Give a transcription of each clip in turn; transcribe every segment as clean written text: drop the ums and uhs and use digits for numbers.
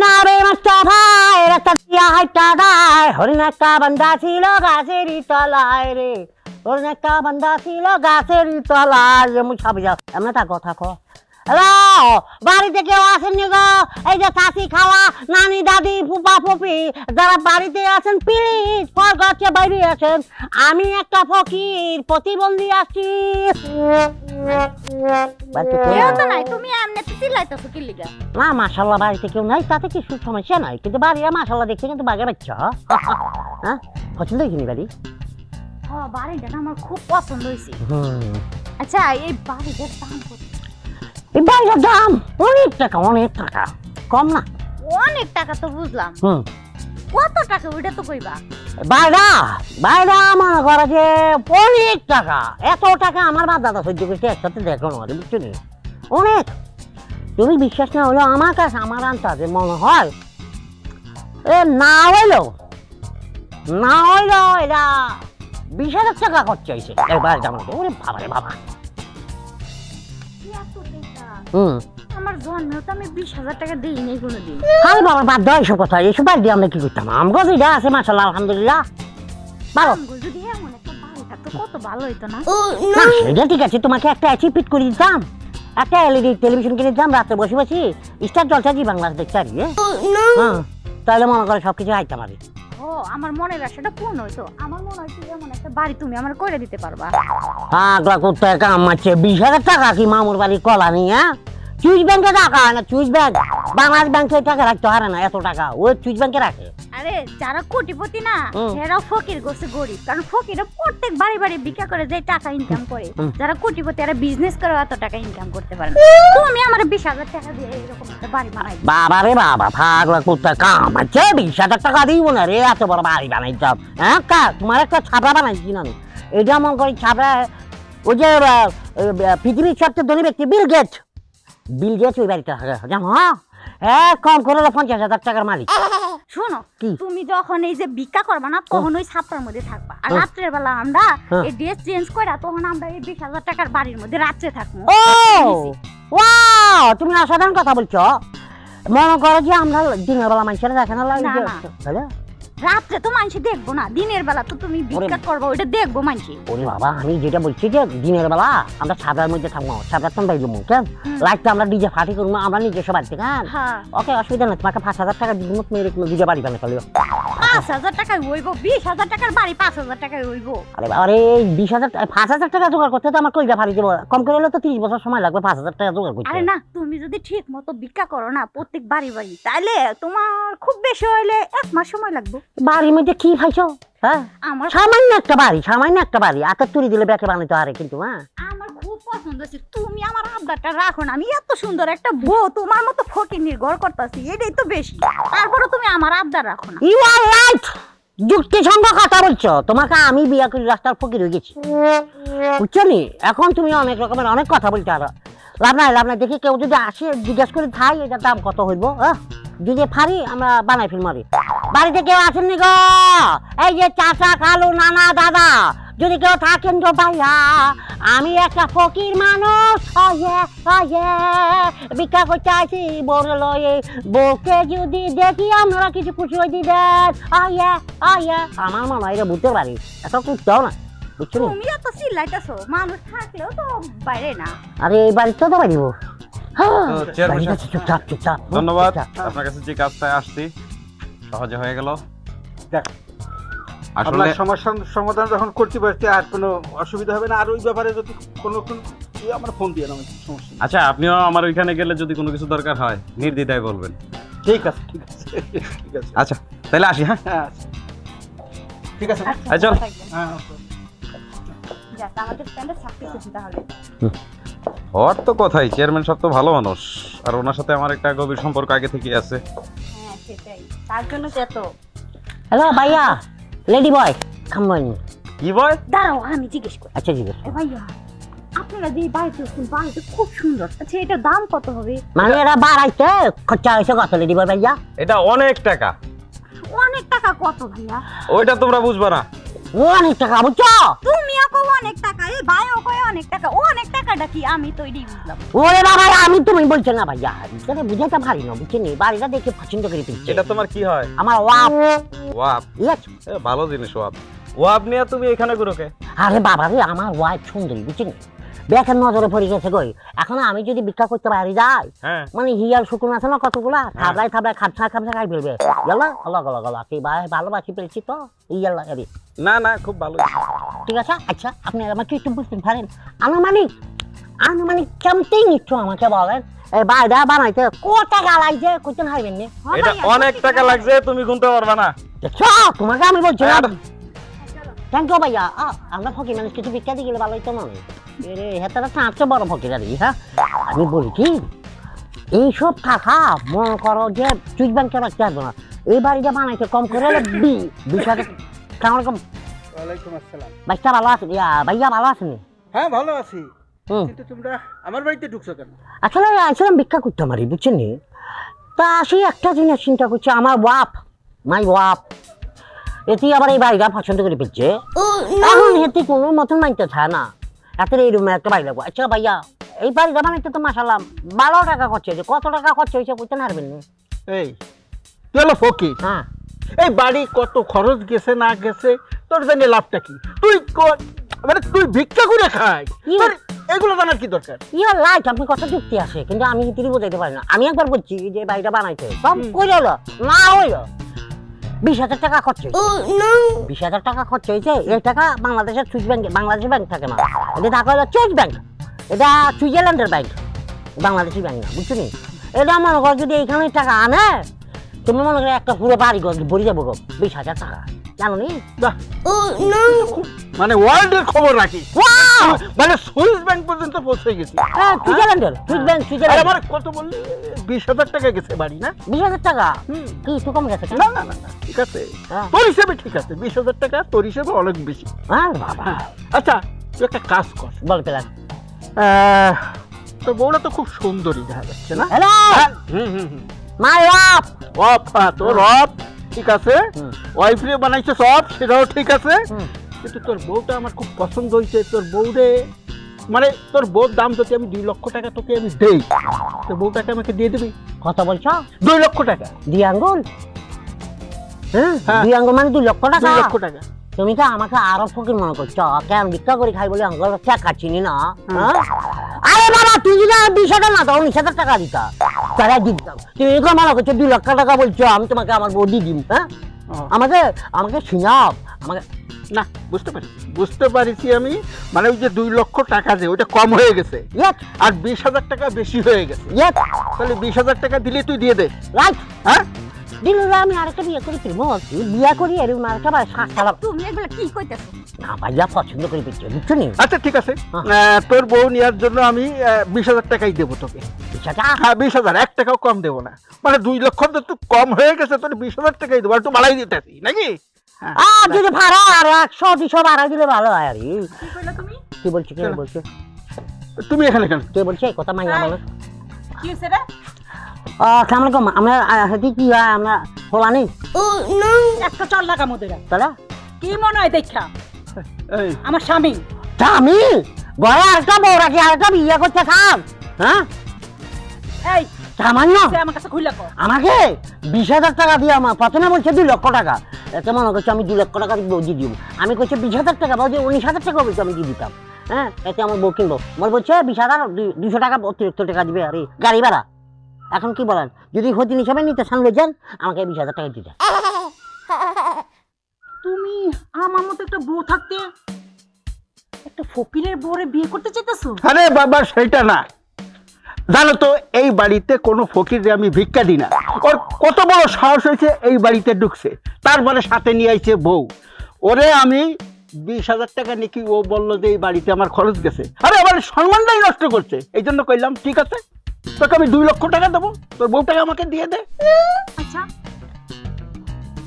না রে মাস্টার ভাই রাস্তা দিয়া হাইটা দায় হরিণ একটা বান্দা ছিল গাছেরই তলায় রে হরিণ একটা বান্দা ছিল গাছেরই তলায় মুছাবি যাও এমন থাকো থাকো হ্যালো বাড়িতে কেউ আসেননি গো এই যে চাষি খাওয়া নানি দাদি ফুপা ফুপি যারা বাড়িতে আছেন প্লিজ পরগছে বাইরে আছেন আমি একটা ফকির প্রতিবন্ধী আছি না মাশাল্লাহ বাড়িতে কেউ নাই তাতে কিছু সমস্যা নাই কিন্তু বাড়িরা মাশাল্লাহ দেখছে কিন্তু বাঘের বাচ্চা হ্যাঁ পছন্দ হয়েছে বাড়ি বাড়িটা আমার খুব পছন্দ হয়েছে আচ্ছা এই বাড়িটার দাম কত এই বাড়িটার দাম অনেক টাকা কম না অনেক টাকা তো বুঝলাম কত টাকা ওইটা তো কইবা বাইরা মনে করে যে অনেক টাকা এত টাকা আমার বাপ দাদা সহ্য করতে একসাথে দেখো না বুঝছো নি অনেক তুমি বিশ্বাস না হলো আমার কাছে আমার আন্তাজে মনে হয় এ না হইলো এরা 20,000 টাকা খরচ হয়েছে এই বাড়িটা আমাকে ওরে বাবা রে বাবা আমার জন্মেও তো আমি 20,000 টাকা দিই নাই কোনোদিন আরে বাবা বাদ দাও এসব কথা এসব বাড়ি দিয়ে আমরা কি করতাম আমগো যেটা আছে মাশাআল্লাহ আলহামদুলিল্লাহ ভালো যদি এমন একটা বাড়ি থাকতো কত ভালো হইতো না না সেটা ঠিক আছে তোমাকে একটা অ্যাচি ফিট করে দিতাম একটা এলইডি টেলিভিশন কিনে দিতাম রাতে বসে বসে স্টার জলসা জি বাংলাদেশ দেখতে পারি হ্যাঁ তাহলে মনে করে সবকিছু হাইতাম আরে ও আমার মনের আশাটা পূর্ণ হইতো আমার মনে হয় এমন একটা বাড়ি তুমি আমার করে দিতে পারবা আগলা করতে কাম মারছে 20,000 টাকা কি মামুর বাড়ি কলা নিয়ে চুইস ব্যাংকে টাকা হয় না চুইস ব্যাংক বাংলাদেশ ব্যাংকে টাকা রাখতে হারে না এত টাকা ওই চুইস ব্যাংকে রাখে আরে যারা কোটিপতি না এরা ফকির গোছে গরিব কারণ ফকিরা প্রত্যেক বাড়ি বাড়ি ভিক্ষা করে যে টাকা ইনকাম করে যারা কোটিপতি এরা বিজনেস করে এত টাকা ইনকাম করতে পারে তুমি আমার 20,000 টাকা দিয়ে এরকম একটা বাড়ি বানাই বাবা রে বাবা পাগলা করতে কাম মারছে 20,000 টাকা দিব না রে এত বড় বাড়ি বানাইতাম হ্যাঁ কা তোমার একটা ছাপড়া বানাইছি না আমি এটা মনে করি ছাপড়া ওই যে পৃথিবীর সবচেয়ে ধনী ব্যক্তি বিল গেটস ওই বাড়িতে থাকে জানো হ্যাঁ কম করে 50,000 টাকার মালিক শোনো তুমি যখন এই যে ভিক্ষা করবা না তখন ওই ছাপড়ার মধ্যে থাকবা আর রাত্রের বেলা আমরা এই ড্রেস চেঞ্জ করে তখন আমরা এই 20,000 টাকার বাড়ির মধ্যে রাত্রে থাকবো ও ওয়াও তুমি অসাধারণ কথা বলছো মনে করো যে আমরা দিনের বেলা মানুষেরা দেখে না লাগে রাত্রে তো মানুষ দেখবো না দিনের বেলা তো তুমি ভিক্ষা করবো ওইটা দেখবো মানুষ ওরে বাবা আমি যেটা বলছি যে দিনের বেলা আমরা ছাদের মধ্যে থাকবো ছাদের তো বাইরে মুখ লাইটটা আমরা ডিজে ফাটি করবো আমরা নিজস্ব বাড়িতে কেন ওকে অসুবিধা নেই তোমাকে 5,000 টাকা দিব তুমি এরকম ডিজে বাড়ি বানাতে পারবে 5,000 টাকায় হইব 20,000 টাকার বাড়ি 5,000 টাকায় হইব আরে বাবা রে 20,000 5,000 টাকা জোগাড় করতে তো আমার কইটা ফাড়ি দেবো কম করে হলে তো 30 বছর সময় লাগবে 5,000 টাকা জোগাড় করতে আরে না তুমি যদি ঠিক মতো ভিক্ষা করো না প্রত্যেক বাড়ি বাড়ি তাহলে তোমার খুব বেশি হইলে 1 মাস সময় লাগবে বাড়ির মধ্যে কি খাইছো হ্যাঁ আমার সামান্য একটা বাড়ি আকার তুলি দিলে ব্যাকে বানাইতে পারে কিন্তু হ্যাঁ আমার খুব পছন্দ হচ্ছে তুমি আমার আবদারটা রাখো না আমি এত সুন্দর একটা বউ তোমার মতো ফকির ঘর করতেছি এটাই তো বেশি তারপরে তুমি আমার আবদার রাখো না ইউ আর রাইট যুক্তিসঙ্গ কথা বলছো তোমাকে আমি বিয়ে করে রাস্তার ফকির হয়ে গেছি বুঝছো নি এখন তুমি অনেক রকমের অনেক কথা বলছো আর লাভ নাই দেখি কেউ যদি আসে জিজ্ঞেস করে থাই এটার দাম কত হইব হ্যাঁ যদি ফারি আমরা বানাই ফেল মারি বাড়িতে কেউ আসেননি গো এই যে চাচা খালু নানা দাদা যদি কেউ থাকেন তো ভাইয়া আমি একটা ফকির মানুষ ভিক্ষা করতে আসি বললো বউকে যদি দেখি আমরা কিছু খুশি হয়ে দিবেন আমার মনে হয় এটা বুঝতে পারি এত করতেও না বুঝছো তুমি এত চিল্লাইতেছো মানুষ থাকলেও তো বাইরে না আরে এই বাড়িতে তো বাড়ি দিব ধন্যবাদ আপনার কাছে যে কাজটা আসছি সহজে হয়ে গেল দেখ আসলে সমস্যার সমাধান যখন করতে পারছি আর কোনো অসুবিধা হবে না আর ওই ব্যাপারে যদি কোনো আমার ফোন দিয়ে নাও সমস্যা আচ্ছা আপনিও আমার ওইখানে গেলে যদি কোনো কিছু দরকার হয় নির্দ্বিধায় বলবেন ঠিক আছে আচ্ছা তাহলে আসি হ্যাঁ ঠিক আছে চল ওর তো কথাই চেয়ারম্যান সব তো ভালো মানুষ আর ওনার সাথে আমার একটা গভীর সম্পর্ক আগে থেকে আছে হ্যাঁ সেটাই তার জন্য তো হ্যালো ভাইয়া লেডি বয় কামন কি বয় দাঁড়াও আমি জিজ্ঞেস করি আচ্ছা জিজ্ঞেস ভাইয়া আপনারা যে বাড়িতে খুব সুন্দর আচ্ছা এটা দাম কত হবে মানে এরা বাড়াইতে খরচা হয়েছে কত লেডি বয় ভাইয়া এটা অনেক টাকা কত ভাইয়া ওইটা তোমরা বুঝবা না অনেক টাকা বুঝছো? তুমিও কও অনেক টাকা, এই ভাইও কয় অনেক টাকা। ও অনেক টাকাটা কি আমি তো এটাই বুঝলাম। ওরে বাবা আমি তুমি বলছো না ভাইয়া, এটা বুঝাইতে পারি না বুঝছেন, বাড়িটা দেখে পছন্দ করে ফেলছে। এটা তোমার কি হয়? আমার ওয়াপ। ওয়াপ? ইয়েস। ভালো জিনিস ওয়াপ। ওয়াপ নিয়ে তুমি এখানে ঘুরোকে? আরে বাবা রে, আমার ওয়াইফ সুন্দরী বুঝছেন, বেকের নজরে পড়ে গেছে গই। এখন আমি যদি ভিক্ষা করতে পারি যাই, হ্যাঁ মানে হিয়াল শুকুন আছে না কতগুলা, থাবলাই থাবলাই খাপসা খাপসা খাই ফেলবে। গেলা গলা গলা গলা কি ভাই ভালোবাসি পেরেছি তো ইয়াল লাগাবি। না না, খুব ভালো। ঠিক আছে, আচ্ছা আপনি আমাকে একটু বুঝতে পারেন আনুমানিক আনুমানিক কেমতেই নিচ্ছ আমাকে বলেন, এই বাইরে বানাইতে কত টাকা লাগছে কইতেন হারবেন না? এটা অনেক টাকা লাগছে, তুমি গুনতে পারবা না। দেখছো, তোমাকে আমি বলছি না। থ্যাংক ইউ ভাইয়া। আমরা ফকির মানুষ কিছু ভিক্ষা দিয়ে গেলে ভালো হইতো না? এরে হেতারা সাঁচে বড় ফকির আর হ্যাঁ। আমি বলি কি, এইসব টাকা মনে করো যে সুইচ ব্যাংকে রাখতে পারবো না, এই বাড়িটা বানাইতে কম করে 20,000 টাকা রকম। ওয়ালাইকুম আসসালাম। বাচ্চা ভালো আছে? ভাইয়া ভালো আছেন? হ্যাঁ ভালো আছি, হুম। কিন্তু তোমরা আমার বাড়িতে ঢুকছো কেন? আসলে আসলাম ভিক্ষা করতে পারি বুঝছেন নি, তা সেই একটা জিনিস চিন্তা করছি, আমার ওয়াপ মাই ওয়াপ এটি আবার এই বাড়িটা পছন্দ করে ফেলছে। এখন এটি কোনো মতন মানতে চায় না, এত এই রুমে একটা বাড়ি লাগবো। আচ্ছা ভাইয়া, এই বাড়িটা বানাইতে তো মাসালাম 12 টাকা খরচ হয়েছে, কত টাকা খরচ হয়েছে বুঝতে পারবেন না? এই তুই হলো ফকির, হ্যাঁ এই বাড়ি কত খরচ গেছে না গেছে তোর জানি লাভটা কি? তুই মানে তুই ভিক্ষা করে খাই, তোর এগুলো জানার কি দরকার? ইয়ার লাইট আপনি কত যুক্তি আছে, কিন্তু আমি তিনি বোঝাইতে পারি না। আমি একবার বলছি যে বাড়িটা বানাইতে সব করে হলো না হইলো 20,000 টাকা খরচ হয়েছে। 20,000 টাকা খরচ হয়েছে। এই টাকা বাংলাদেশের সুইচ ব্যাংক, বাংলাদেশের ব্যাংক থাকে না, এটা টাকা হলো চুইচ ব্যাংক, এটা সুইজারল্যান্ডের ব্যাংক, বাংলাদেশি ব্যাংক না বুঝছো নি? এটা মনে করো যদি এইখানে টাকা আনে, তুমি মনে করো একটা পুরো বাড়ি ভরে যাবো 20,000 টাকা, জানো নি? বাহ, মানে ওয়ার্ল্ডের খবর রাখি, মানে সুইস ব্যাংক পর্যন্ত পৌঁছে গেছি। হ্যাঁ সুইজারল্যান্ডের সুইচ ব্যাংক, আর সুইজারল্যান্ড। আমার কত বললি? 20,000 টাকা গেছে বাড়ি না? 20,000 টাকা কি একটু কম গেছে? না না না না, ঠিক আছে, হ্যাঁ। তোর হিসেবে ঠিক আছে, 20,000 টাকা তোর হিসেবে অনেক বেশি। হ্যাঁ বাবা, আচ্ছা তুই একটা কাজ কর, বল পেলাম। তোর বউটা তো খুব সুন্দরী দেখা যাচ্ছে না? Hello hmm hmm hmm, my wife. Of, তোর অফ ঠিক আছে, ওয়াইফ রে বানাইছে সব, সেটাও ঠিক আছে, কিন্তু তোর বউটা আমার খুব পছন্দ হয়েছে। তোর বউরে মানে তোর বউর দাম যদি আমি 2 লক্ষ টাকা তোকে আমি দেই, তোর বউটাকে আমাকে দিয়ে দিবি? কত বলছো? 2 লক্ষ টাকা। 2 আঙ্গুল? হ্যাঁ হ্যাঁ। 2 আঙ্গুল মানে 2 লক্ষ টাকা? 2 লক্ষ টাকা। তুমি তো আমাকে আরো ফকির মনে করছো, কেন ভিক্ষা করে খাই বলে আঙ্গুল টাকা চিনি না? হ্যাঁ? আরে বাবা তুই যদি 20,000 না দাও 19,000 টাকা দিতা, তারা দিতাম। তুমি এগুলো মনে করছো 2 লক্ষ টাকা বলছো, আমি তোমাকে আমার বউ দিয়ে দিম? হ্যাঁ আমাকে আমাকে সিনাপ আমাকে না, বুঝতে পারিছি আমি, মানে ওই যে 2 লক্ষ টাকা যে ওটা কম হয়ে গেছে, ইয়েস আর 20,000 টাকা বেশি হয়ে গেছে। ইয়েস তাহলে 20,000 টাকা দিলে তুই দিয়ে দে। রাইট। হ্যাঁ দিলে আমি আরেকটা বিয়ে করে ফেলবো, বিয়ে করি এরকম আরেকটা সারা। তুমি এগুলো কি কইতেছো? না ভাইয়া পছন্দ করে পেয়েছি বুঝছো নি? আচ্ছা ঠিক আছে, হ্যাঁ। তোর বউ নেওয়ার জন্য আমি 20,000 টাকাই দেবো তোকে। বিষয়টা হ্যাঁ 20,000, 1 টাকাও কম দেবো না, মানে 2 লক্ষ তো একটু কম হয়ে গেছে, তোর 20,000 টাকাই দেবো, একটু বাড়াই দিতে আসি নাকি? হ্যাঁ। যদি ভাড়া আর 100-200 বাড়াই দিলে ভালো হয় আর কি কইলা তুমি? কি বলছি কে বলছে? তুমি এখানে কেন? কে বলছে এই কথা? মাইয়া বলে। কি হইছে রে? আসসালামু আলাইকুম, আমরা হেদি কি হয় আমরা ফলানি একটা 4 লাখ মধ্যে তাহলে কি মনে হয় দেখা এই আমার স্বামী তা আমি ঘরে আরেকটা বউ রাখি আরেকটা বিয়ে করতে খাম? হ্যাঁ এই সামান্য সে আমার কাছে খুইলা কর। আমাকে 20,000 টাকা দিয়ে আমার প্রথমে বলছে 2 লক্ষ টাকা, এতে মনে করছে আমি 2 লক্ষ টাকা বৌদি দিব। আমি করছি 20,000 টাকা, বৌদি 19,000 টাকা বলছি আমি দিয়ে দিতাম। হ্যাঁ এতে আমার বউ কিনবো, আমার বলছে 20,000 200 টাকা অতিরিক্ত টাকা দিবে আরে গাড়ি ভাড়া। এখন কি বলেন, যদি হদিন হিসাবে নিতে সামনে যান আমাকে 20,000 টাকা দিতে। তুমি আমার মতো একটা বউ থাকতে একটা ফকিরের বউরে বিয়ে করতে চাইতেছো? আরে বাবা সেটা না, জানো তো এই বাড়িতে কোনো ফকিরে আমি ভিক্ষা দিই না। ওর কত বড় সাহস হয়েছে এই বাড়িতে ঢুকছে, তারপরে সাথে নিয়ে আইছে বউ। ওরে আমি 20,000 টাকা নাকি ও বললো যে এই বাড়িতে আমার খরচ গেছে, আরে আমার সম্মানটাই নষ্ট করছে। এই জন্য কইলাম ঠিক আছে তোকে আমি 2 লক্ষ টাকা দেবো, তোর বউটাকে আমাকে দিয়ে দে। আচ্ছা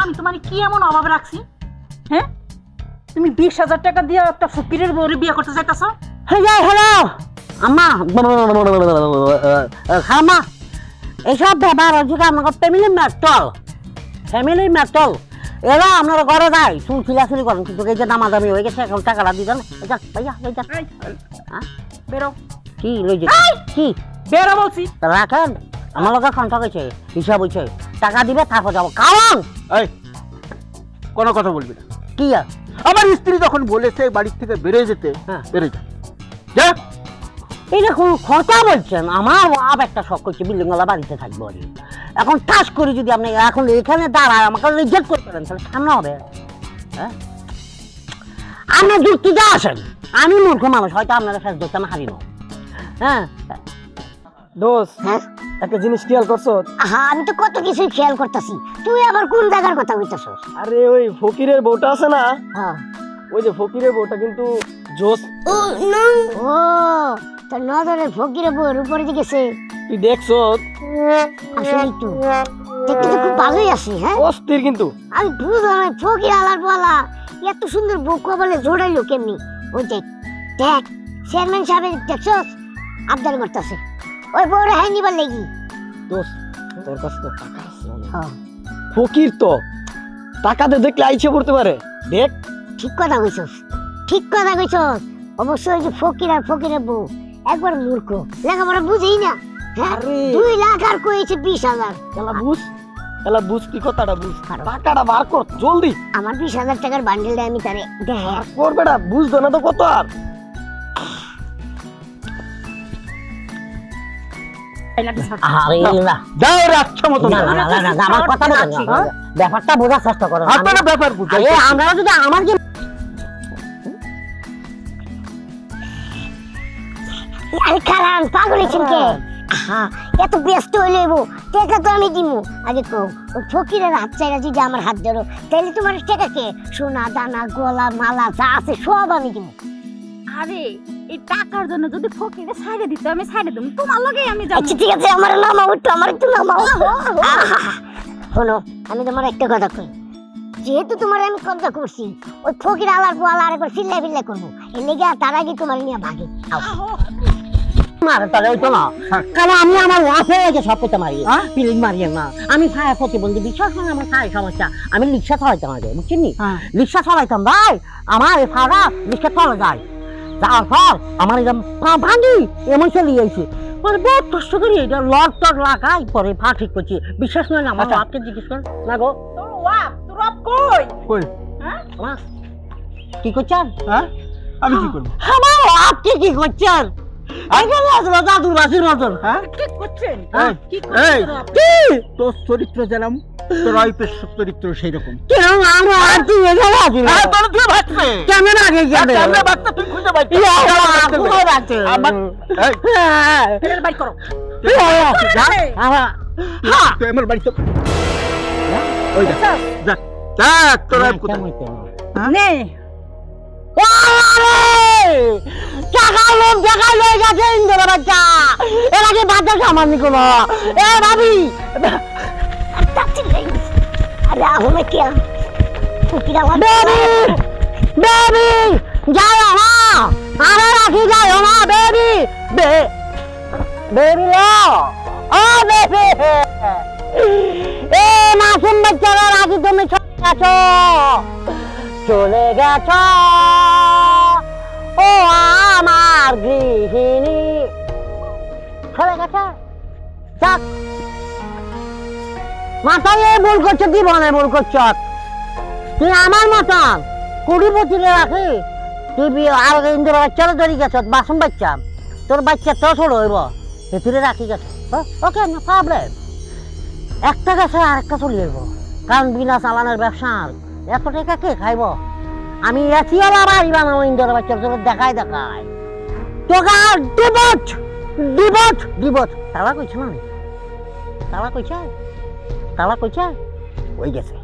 আমি তোমার কি এমন অভাব রাখছি? হ্যাঁ তুমি 20,000 টাকা দিয়ে একটা ফকিরের বউরে বিয়ে করতে চাইতেছো? হ্যালো আম্মা, খাম্মা এইসব ব্যাপার হচ্ছে আমাকে ফ্যামিলি ম্যাটল এরা আপনারা ঘরে যায় চুল ছিলাছুলি করেন, কিন্তু এই যে দামাদামি হয়ে গেছে এখন টাকাটা দিতেন। ভাইয়া ভাইয়া হ্যাঁ বেরো কি লই যে কি বেরো বলছি। তা রাখেন, আমার লোকের কন্ট্যাক্ট হয়েছে, হিসাব হয়েছে, টাকা দিবে তারপর যাবো। কারণ এই কোনো কথা বলবি না। কি আর আমার স্ত্রী যখন বলেছে বাড়ি থেকে বেরিয়ে যেতে, হ্যাঁ। বেরিয়ে যা যা। এটা কোন কথা বলছেন? আমার বাপ একটা শখ করছে বিল্ডিংওয়ালা বাড়িতে থাকবো আর কি। এখন টাচ করি যদি আপনি এখন এখানে দাঁড়ায় আমাকে রিজেক্ট করে ফেলেন, তাহলে সামনে হবে। হ্যাঁ আপনি যুক্তিতে আসেন, আমি মূর্খ মানুষ, হয়তো আপনারা শেষ ধরতে আমি হারিনো। হ্যাঁ দোস্ত হ্যাঁ একটা জিনিস খেয়াল করছো? হ্যাঁ আমি তো কত কিছুই খেয়াল করতেছি, তুই আবার কোন জায়গার কথা বলতেছস? আরে ওই ফকিরের বউটা আছে না, হ্যাঁ ওই যে ফকিরের বউটা কিন্তু জোস। ও তোর নজরে ফকিরের বউর উপরে দিকেছে। তুই দেখছো? আসলে একটু দেখতে তো খুব ভালোই আছি। হ্যাঁ অস্থির কিন্তু। আমি বুঝলাম না ফকির আলার বলা এত সুন্দর বউকে বলে জোড়াইলো কেমনি? ওই দেখ দেখ চেয়ারম্যান সাহেব দেখছস আবদার করতেছে ওই বউরে হাই নিবার লেগি। দোস্ত তোর কাছে তো টাকা আছে। হ্যাঁ ফকির তো টাকাতে দেখলে আইছে পড়তে পারে। দেখ ঠিক কথা কইছস, ঠিক কথা কইছস। অবশ্যই ওই যে ফকির আর ফকিরের বউ একবার মূর্খ, লেখাপড়া বুঝেই না। হ্যাঁ আরে 2 লাখ আর কইছে 20,000। এলা বুঝ তুই কথাটা বুঝ, টাকাটা বার কর জলদি। আমার 20,000 টাকার বান্ডেলটা আমি তারে দেখ বার কর বেটা, বুঝতো না তো কত আর। আরে না যাও রাখছো মতো। না না না না আমার কথা বলেন না, ব্যাপারটা বোঝার চেষ্টা করো। আপনারা ব্যাপার বুঝাই। আরে আমরা যদি আমার যে আরে খারান পাগল হইছেন কে? হ্যাঁ এত ব্যস্ত হইলে টাকা তো আমি দিমু। আগে কো ওই ফকিরের হাত চাইরা যদি আমার হাত ধরো তাহলে তোমার টাকা কে? সোনা দানা গলা মালা যা আছে সব আমি দিমু। আরে এই টাকার জন্য যদি ফকিরে ছাইড়ে দিত আমি ছাইড়ে দিম, তোমার লগে আমি যাব। আচ্ছা ঠিক আছে আমার নামাও একটু, আমার একটু নামাও। শোনো আমি তোমার একটা কথা কই, যেহেতু তোমার আমি কবজা করছি ওই ফকির আলার পোয়ালা আরেকবার চিল্লাই বিল্লাই করবো, এর লেগে তার আগে তোমার নিয়ে ভাগে। মারে তাহলে ওই তো না, কারণ আমি আমার লাফে যে সব করতে মারি পিলিং মারিয়ে না। আমি খায় প্রতিবন্ধী, বিশ্বাস করে আমার খায় সমস্যা। আমি রিক্সা চালাইতাম আগে, বুঝছেন নি? রিক্সা চালাইতাম ভাই, আমার এই ফাড়া রিক্সা চলে যায়, যাওয়ার পর আমার এরকম পা ভাঙি এমন চলে যাইছে। মানে বহুত কষ্ট করি এটা লট টট লাগাই পরে পা ঠিক করছি। বিশ্বাস নয় না আমার বাপকে জিজ্ঞেস করেন না গো। তোর বাপ কই? কই? মা, কি করছেন? হ্যাঁ আমি কি করব? আমার বাপকে কি করছেন? এখানে আসলো দাদুর বাসির মতন। হ্যাঁ কি করছেন? এই, কি এই, করছেন? কি? তোর চরিত্র জানাম, তোর ওয়াইফের চরিত্র সেই রকম। কেন আমার আর তুই এখানে আসিস? তোর তুই ভাবছে কেমন আগে গেলে? কেমনে বাচ্চা তুই খুঁজে পাইছিস? কোথায় যাচ্ছে? এই, ফের বাইর করো। তুই আমার বাড়িতে ওই দেখ, দেখ, দেখ তোর wife কোথায়? নে টাকার লোক টাকা লয়ে গেছে ইন্দোর বাচ্চা, এর আগে বাচ্চা সামান্য কোনো। এ ভাবি আরে আমি কি বেবি বেবি যাও না, আরে রাখি যাও না বেবি, বেবি ও বেবি এ মাসুম বাচ্চারা রাখি তুমি চলে গেছো ও আমার গৃহিণী, চলে গেছে। যাক মাথায় ভুল করছো, জীবনে ভুল করছো। তুই আমার মতন কুড়িপতিরে রাখি, তুই আর ইন্দুর বাচ্চারও ধরে গেছ, বাসন বাচ্চা তোর বাচ্চা তো ছোট হইব, ভেতরে রাখি গেছ। ওকে নো প্রবলেম, একটা গেছে আরেকটা চলে যাইব, কারণ বিনা চালানোর ব্যবসা এত টাকা কে খাইব? আমি এসিওলা বাড়ি বানাবো ইন্দোর বাচ্চার তোর দেখায় দেখায় তোকে আর ডিভোর্স ডিভোর্স ডিভোর্স। তালা কইছ না, তালা কইছে, তালা কইছে, ওই গেছে।